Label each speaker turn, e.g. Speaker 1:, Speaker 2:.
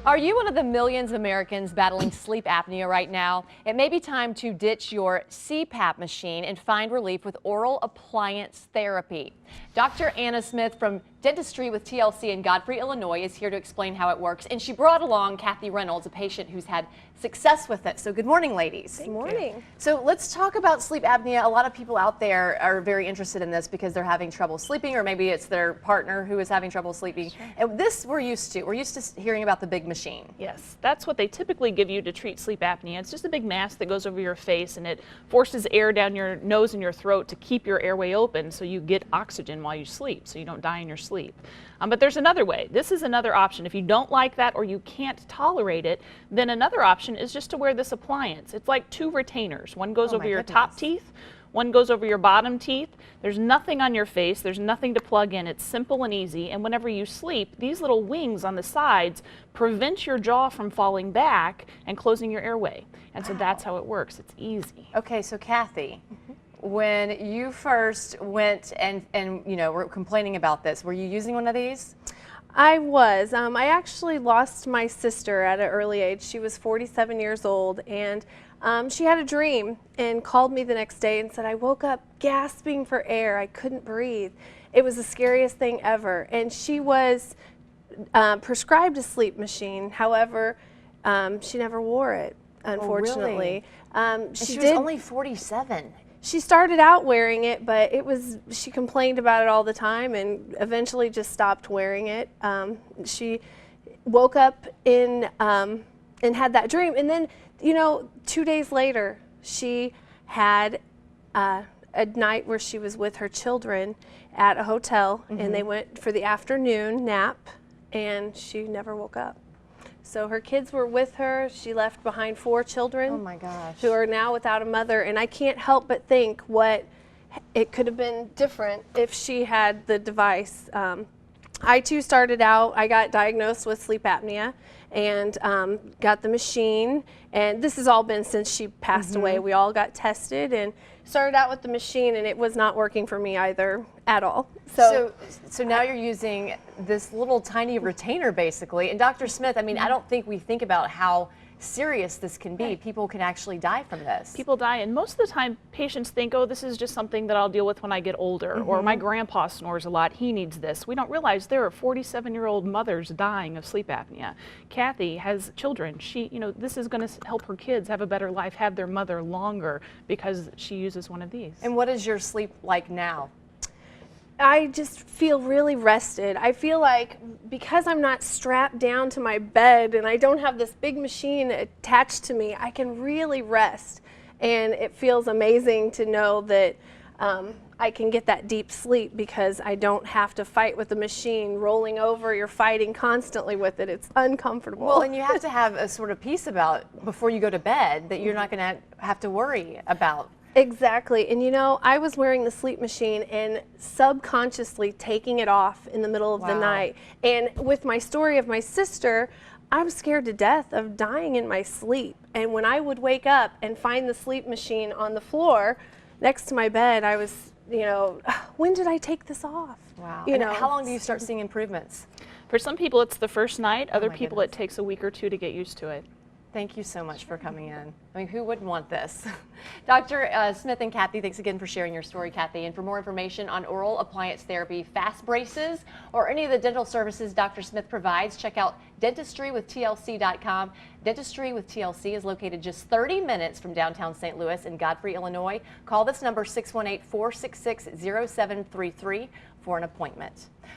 Speaker 1: Are you one of the millions of Americans battling sleep apnea right now? It may be time to ditch your CPAP machine and find relief with oral appliance therapy. Dr. Anna Smith from Dentistry with TLC in Godfrey, Illinois is here to explain how it works. And she brought along Cathy Reynolds, a patient who's had success with it. So good morning, ladies.
Speaker 2: Good morning.
Speaker 1: So let's talk about sleep apnea. A lot of people out there are very interested in this because they're having trouble sleeping, or maybe it's their partner who is having trouble sleeping. Sure. And this we're used to. We're used to hearing about the big machine.
Speaker 3: Yes, that's what they typically give you to treat sleep apnea. It's just a big mask that goes over your face and it forces air down your nose and your throat to keep your airway open so you get oxygen while you sleep, so you don't die in your sleep. But there's another way. This is another option. If you don't like that or you can't tolerate it, then another option is just to wear this appliance. It's like two retainers. One goes over your top teeth, one goes over your bottom teeth. There's nothing on your face. There's nothing to plug in. It's simple and easy. And whenever you sleep, these little wings on the sides prevent your jaw from falling back and closing your airway. And so that's how it works. It's easy.
Speaker 1: Okay, so Cathy, when you first went and were complaining about this, were you using one of these?
Speaker 2: I was. I actually lost my sister at an early age. She was 47 years old, and she had a dream and called me the next day and said, I woke up gasping for air. I couldn't breathe. It was the scariest thing ever. And she was prescribed a sleep machine. However, she never wore it, unfortunately.
Speaker 1: Oh, really? She was only 47.
Speaker 2: She started out wearing it, but she complained about it all the time and eventually just stopped wearing it. She woke up and had that dream. And then, 2 days later, she had a night where she was with her children at a hotel, and they went for the afternoon nap, and she never woke up. So her kids were with her. She left behind 4 children.
Speaker 1: Oh my gosh.
Speaker 2: Who are now without a mother. And I can't help but think what it could have been different if she had the device. I too started out, I got diagnosed with sleep apnea and got the machine. And this has all been since she passed away. We all tested and started out with the machine, and it was not working for me either at all.
Speaker 1: So now you're using this little tiny retainer basically. And Dr. Smith, I mean, I don't think we think about how serious this can be. People can actually die from this.
Speaker 3: People die, and most of the time patients think, oh, this is just something that I'll deal with when I get older, or my grandpa snores a lot, he needs this. We don't realize there are 47-year-old mothers dying of sleep apnea. Cathy has children. She, this is going to help her kids have a better life, have their mother longer because she uses one of these.
Speaker 1: And what is your sleep like now?
Speaker 2: I just feel really rested. I feel like because I'm not strapped down to my bed and I don't have this big machine attached to me, I can really rest. And it feels amazing to know that I can get that deep sleep because I don't have to fight with the machine rolling over. You're fighting constantly with it. It's uncomfortable.
Speaker 1: Well, and you have to have a sort of peace about before you go to bed that you're not going to have to worry about.
Speaker 2: Exactly. And I was wearing the sleep machine and subconsciously taking it off in the middle of the night. And with my story of my sister, I was scared to death of dying in my sleep. And when I would wake up and find the sleep machine on the floor next to my bed, I was, when did I take this off?
Speaker 1: Wow. And how long do you start seeing improvements?
Speaker 3: For some people, it's the first night. Other people, it takes a week or 2 to get used to it.
Speaker 1: Thank you so much for coming in. I mean, who wouldn't want this? Dr. Smith and Cathy, thanks again for sharing your story, Cathy. And for more information on oral appliance therapy, fast braces, or any of the dental services Dr. Smith provides, check out dentistrywithtlc.com. Dentistry with TLC is located just 30 minutes from downtown St. Louis in Godfrey, Illinois. Call this number 618-466-0733 for an appointment.